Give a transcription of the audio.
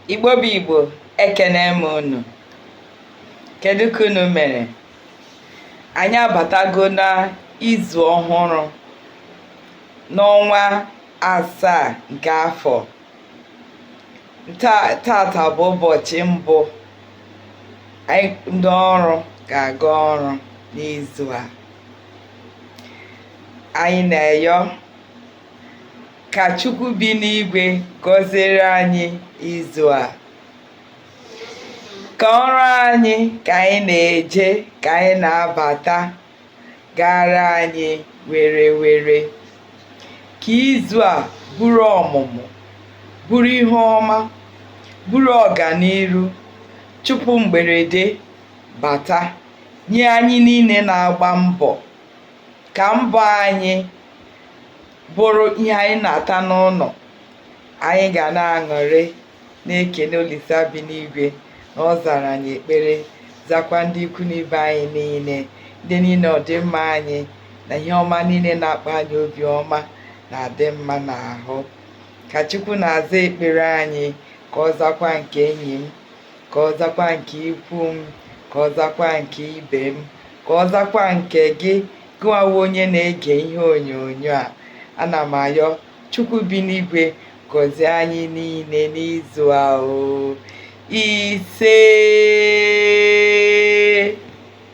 Igbo bụ Igbo, ekene m unu. Kedu ka unu mere? Anyị abatago na izu ọhụrụ n'ọnwa asaa nke afọ. Tata bụ ụbọchị mbụ anyị ndị ọrụ ga-aga ọrụ n'izu a. Anyị na-ayọ ka Chukwu bi n'igwe gọziere anyị izu a, ka ọrụ anyị ka anyị na-eje ka anyị na-abata gara anyị were were, ka izu a bụrụ ọmụmụ, bụrụ ihe ọma, bụrụ ọganiru, chụpụ mgberede bata nye anyị niile na-agba mbọ, ka mbọ anyị bụrụ ihe anyị na-ata n'ụlọ, anyị ga na-aṅụrị na-ekene Olisa bi n'igwe na ọ zara anyị ekpere, zakwa ndị ikwu na ibe anyị niile, ndị niile ọdịmma anyị na ihe ọma niile na-akpa anyị obi ọma na-adị mma n'ahụ. Ka Chukwu na-aza ekpere anyị, ka ọ zakwa nke enyi m, ka ọ zakwa nke ikwu m, ka ọ zakwa nke ibe m, ka ọ zakwa nke gị gụwawa onye na-ege ihe onyonyo a. Ana m ayọ Chukwu bi n'igwe gọzie anyị niile n'izu a. Ise.